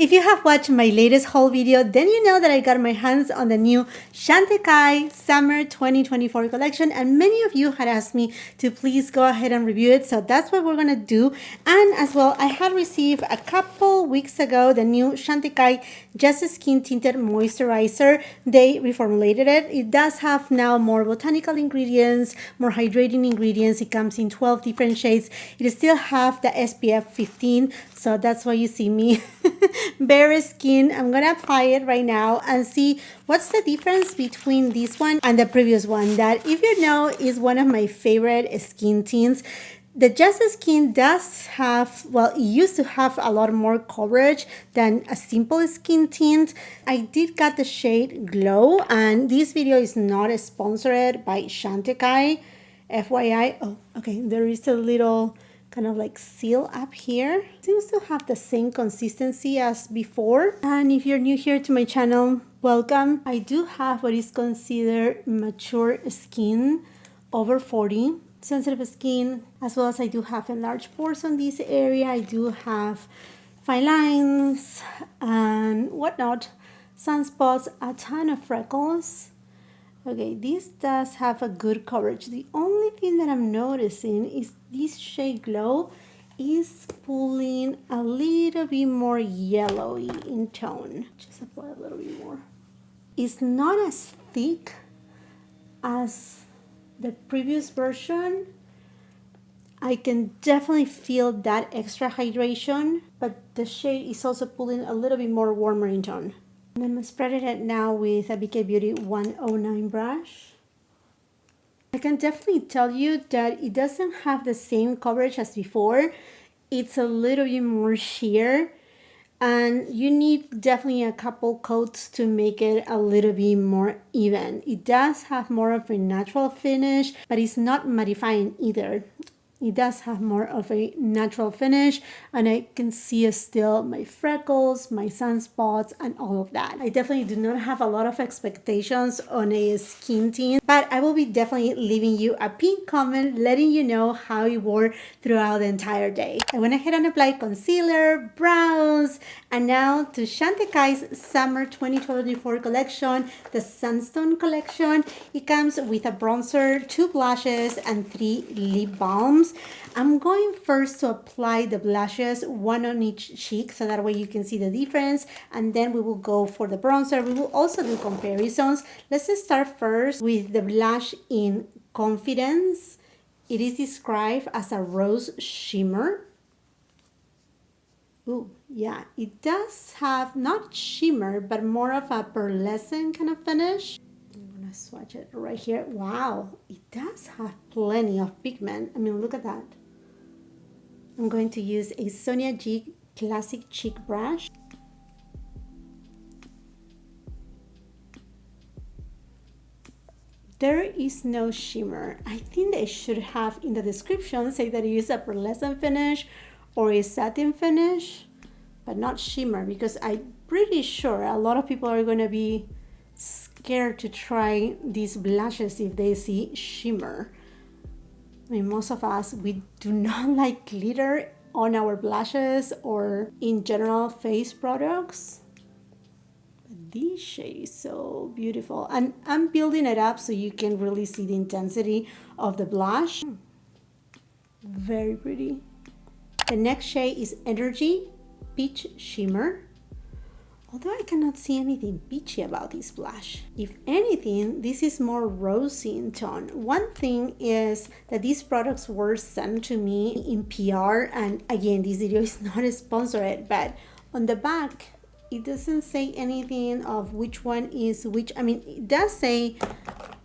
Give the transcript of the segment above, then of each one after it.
If you have watched my latest haul video, then you know that I got my hands on the new Chantecaille Summer 2024 collection, and many of you had asked me to please go ahead and review it, so that's what we're gonna do. And as well, I had received a couple weeks ago the new Chantecaille Just Skin Tinted Moisturizer. They reformulated it. It does have now more botanical ingredients, more hydrating ingredients. It comes in 12 different shades. It still have the SPF 15, so that's why you see me bare skin. I'm gonna apply it right now and see what's the difference between this one and the previous one, that, if you know, is one of my favorite skin tints. The Just Skin does have, well, it used to have a lot more coverage than a simple skin tint. I did get the shade Glow, and this video is not sponsored by Chantecaille, FYI. Oh, okay, there is a little kind of like seal up here. Seems to have the same consistency as before. And if you're new here to my channel, welcome. I do have what is considered mature skin, over 40, sensitive skin, as well as I do have enlarged pores on this area. I do have fine lines and whatnot, sunspots, a ton of freckles. Okay, this does have a good coverage. The only thing that I'm noticing is this shade Glow is pulling a little bit more yellowy in tone. Just apply a little bit more. It's not as thick as the previous version. I can definitely feel that extra hydration, but the shade is also pulling a little bit more warmer in tone. And I'm spreading it now with a BK Beauty 109 brush. I can definitely tell you that it doesn't have the same coverage as before. It's a little bit more sheer, and you need definitely a couple coats to make it a little bit more even. It does have more of a natural finish, but it's not mattifying either. It does have more of a natural finish, and I can see still my freckles, my sunspots, and all of that. I definitely do not have a lot of expectations on a skin tint, but I will be definitely leaving you a pinned comment letting you know how it wore throughout the entire day. I went ahead and applied concealer, brows, and now to Chantecaille's Summer 2024 collection, the Sunstone collection. It comes with a bronzer, 2 blushes, and 3 lip balms. I'm going first to apply the blushes, one on each cheek, so that way you can see the difference, and then we will go for the bronzer. We will also do comparisons. Let's just start first with the blush in Confidence. It is described as a rose shimmer. Ooh, yeah, it does have not shimmer, but more of a pearlescent kind of finish. I'm gonna swatch it right here. Wow, it does have plenty of pigment. I mean, look at that. I'm going to use a Sonia G Classic Cheek brush. There is no shimmer. I think they should have in the description say that it is a pearlescent finish or a satin finish, but not shimmer, because I'm pretty sure a lot of people are going to be scared to try these blushes if they see shimmer. I mean, most of us, we do not like glitter on our blushes or in general face products. But this shade is so beautiful, and I'm building it up so you can really see the intensity of the blush. Very pretty. The next shade is Energy Peach Shimmer. Although I cannot see anything peachy about this blush. If anything, this is more rosy in tone. One thing is that these products were sent to me in PR, and again, this video is not sponsored, but on the back, it doesn't say anything of which one is which. I mean, it does say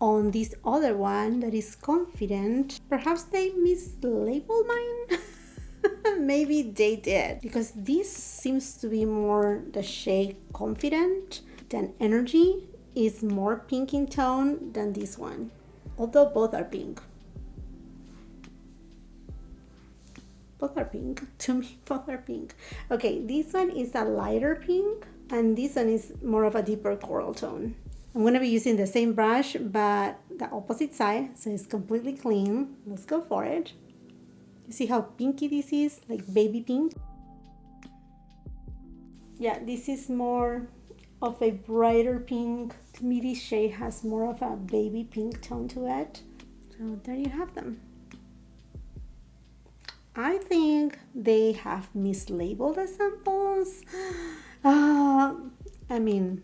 on this other one that is Confident. Perhaps they mislabeled mine. Maybe they did, because this seems to be more the shade Confident than Energy. Is more pink in tone than this one, although both are pink. Both are pink. To me, both are pink. Okay, this one is a lighter pink, and this one is more of a deeper coral tone. I'm going to be using the same brush, but the opposite side, so it's completely clean. Let's go for it. You see how pinky this is, like baby pink? Yeah, this is more of a brighter pink. To me, this shade has more of a baby pink tone to it. So there you have them. I think they have mislabeled the samples. I mean,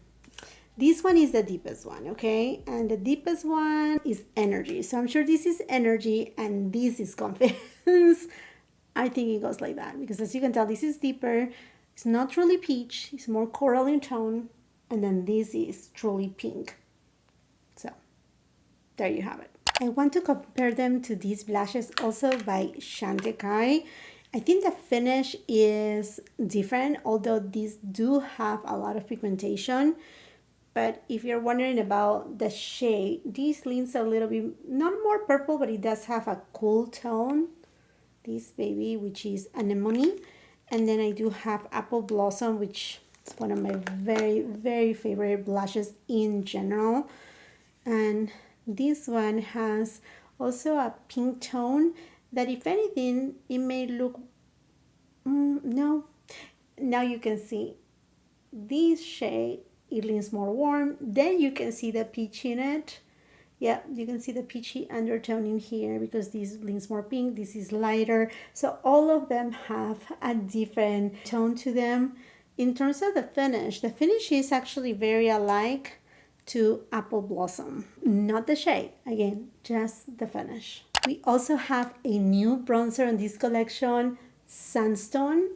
this one is the deepest one, okay? And the deepest one is Energy. So I'm sure this is Energy and this is Confidence. I think it goes like that because as you can tell, this is deeper. It's not truly peach. It's more coral in tone. And then this is truly pink. So there you have it. I want to compare them to these blushes also by Chantecaille. I think the finish is different, although these do have a lot of pigmentation. But if you're wondering about the shade, this leans a little bit, not more purple, but it does have a cool tone. This baby, which is anemone. And then I do have Apple Blossom, which is one of my very, very favorite blushes in general. And this one has also a pink tone that, if anything, it may look, no. Now you can see this shade, it leans more warm. Then you can see the peach in it. Yeah, you can see the peachy undertone in here because this leans more pink, this is lighter. So all of them have a different tone to them. In terms of the finish is actually very alike to Apple Blossom. Not the shade, again, just the finish. We also have a new bronzer in this collection, Sunstone.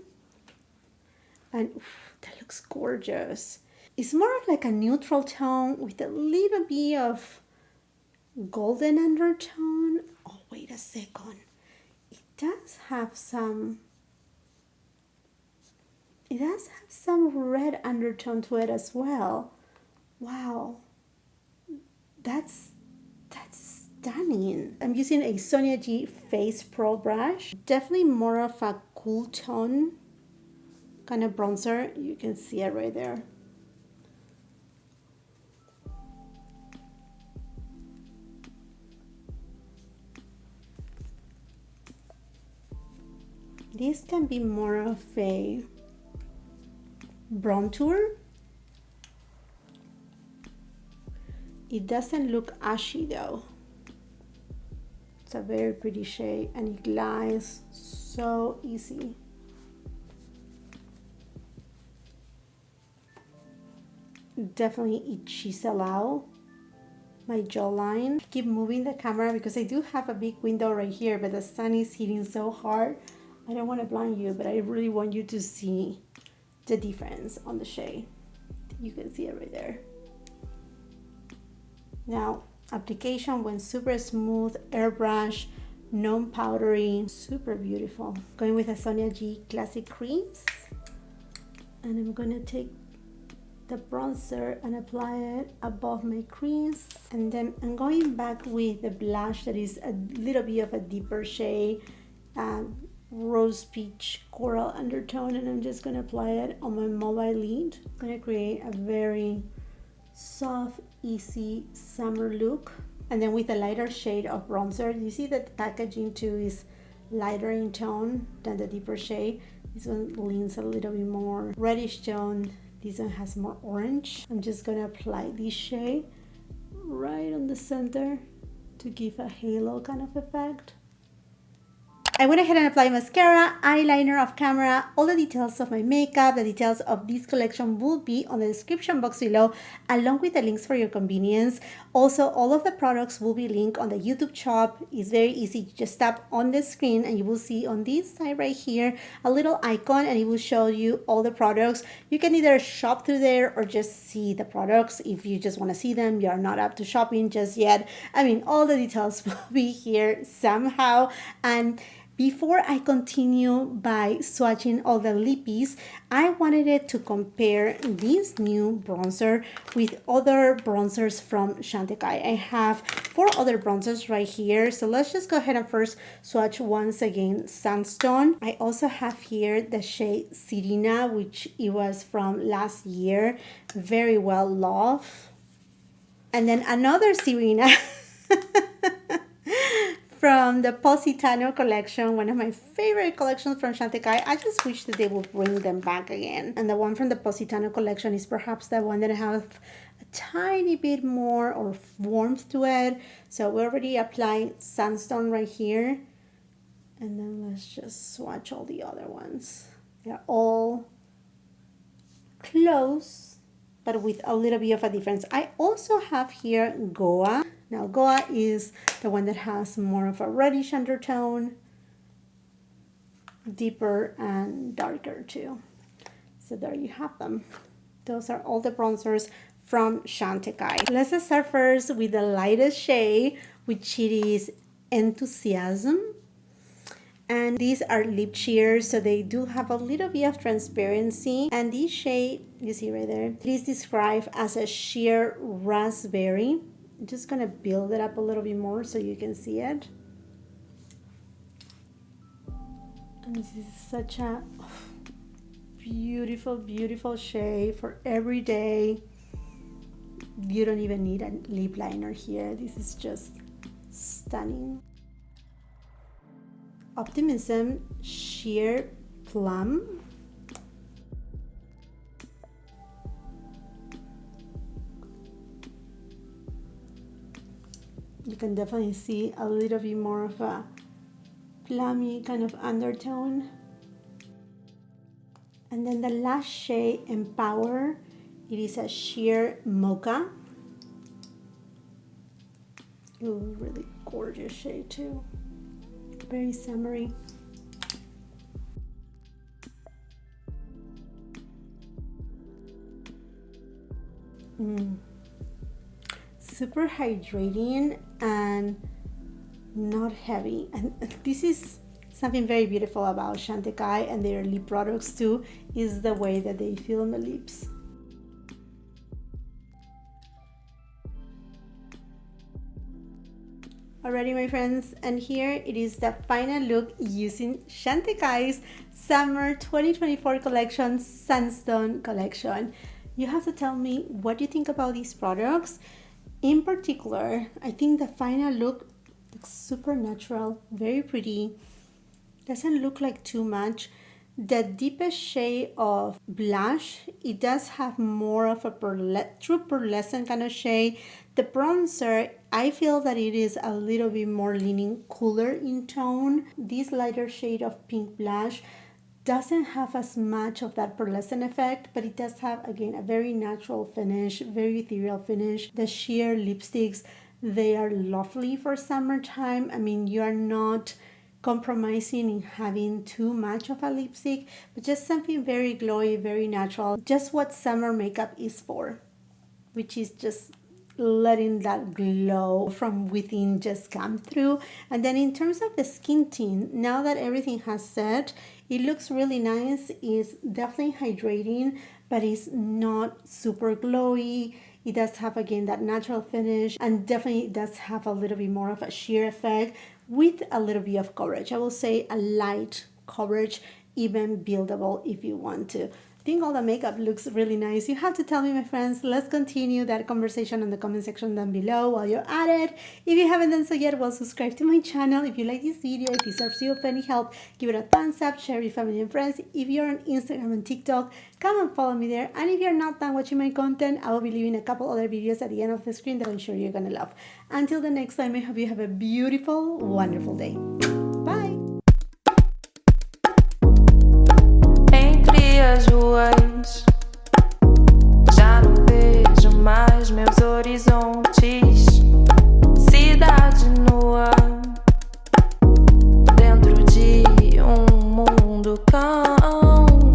And that looks gorgeous. It's more of like a neutral tone with a little bit of golden undertone. Oh, wait a second. It does have some red undertone to it as well. Wow. That's stunning. I'm using a Sonia G Face Pro brush. Definitely more of a cool tone kind of bronzer. You can see it right there. This can be more of a bronzer. It doesn't look ashy though. It's a very pretty shade and it glides so easy. Definitely it chisel out my jawline. I keep moving the camera because I do have a big window right here, but the sun is hitting so hard. I don't want to blind you, but I really want you to see the difference on the shade. You can see it right there. Now, application went super smooth, airbrush, non-powdery, super beautiful. Going with a Sonia G Classic Creams. And I'm gonna take the bronzer and apply it above my crease. And then I'm going back with the blush that is a little bit of a deeper shade, rose peach coral undertone, and I'm just gonna apply it on my mobile lid. I'm gonna create a very soft, easy summer look. And then with a lighter shade of bronzer, you see that the packaging too is lighter in tone than the deeper shade. This one leans a little bit more reddish tone. This one has more orange. I'm just gonna apply this shade right on the center to give a halo kind of effect. I went ahead and applied mascara, eyeliner off camera. All the details of my makeup, the details of this collection will be on the description box below, along with the links for your convenience. Also, all of the products will be linked on the YouTube shop. It's very easy. Just tap on the screen and you will see on this side right here a little icon and it will show you all the products. You can either shop through there or just see the products. If you just want to see them, you're not up to shopping just yet. I mean, all the details will be here somehow. And before I continue by swatching all the lippies, I wanted it to compare this new bronzer with other bronzers from Chantecaille. I have 4 other bronzers right here. So let's just go ahead and first swatch once again Sunstone. I also have here the shade Serena, which it was from last year. Very well loved. And then another Serena from the Positano collection, one of my favorite collections from Chantecaille. I just wish that they would bring them back again. And the one from the Positano collection is perhaps the one that I have a tiny bit more or warmth to it. So we're already applying Sunstone right here. And then let's just swatch all the other ones. They're all close, but with a little bit of a difference. I also have here Goa. Now Goa is the one that has more of a reddish undertone, deeper and darker too. So there you have them. Those are all the bronzers from Chantecaille. Let's start first with the lightest shade, which it is Enthusiasm. And these are lip sheers, so they do have a little bit of transparency. And this shade, you see right there, it is described as a sheer raspberry. I'm just gonna build it up a little bit more so you can see it. And this is such a beautiful, beautiful shade for every day. You don't even need a lip liner here. This is just stunning. Optimism Sheer Plum. You can definitely see a little bit more of a plummy kind of undertone. And then the last shade, Empower, it is a sheer mocha. Ooh, really gorgeous shade too. Very summery. Super hydrating and not heavy. And this is something very beautiful about Chantecaille and their lip products too, is the way that they feel on the lips. Alrighty, my friends, and here it is the final look using Chantecaille's Summer 2024 collection, Sunstone collection. You have to tell me what you think about these products. In particular, I think the final look looks super natural, very pretty. Doesn't look like too much. The deepest shade of blush, it does have more of a true pearlescent kind of shade. The bronzer, I feel that it is a little bit more leaning cooler in tone. This lighter shade of pink blush doesn't have as much of that pearlescent effect, but it does have, again, a very natural finish, very ethereal finish. The sheer lipsticks, they are lovely for summertime. I mean, you are not compromising in having too much of a lipstick, but just something very glowy, very natural, just what summer makeup is for, which is just letting that glow from within just come through. And then in terms of the skin tint, now that everything has set, it looks really nice. It's definitely hydrating, but it's not super glowy. It does have, again, that natural finish, and definitely does have a little bit more of a sheer effect with a little bit of coverage. I will say a light coverage, even buildable if you want to. I think all the makeup looks really nice. You have to tell me, my friends. Let's continue that conversation in the comment section down below while you're at it. If you haven't done so yet, well, subscribe to my channel. If you like this video, if it serves you of any help, give it a thumbs up, share with family and friends. If you're on Instagram and TikTok, come and follow me there. And if you're not done watching my content, I will be leaving a couple other videos at the end of the screen that I'm sure you're gonna love. Until the next time, I hope you have a beautiful, wonderful day.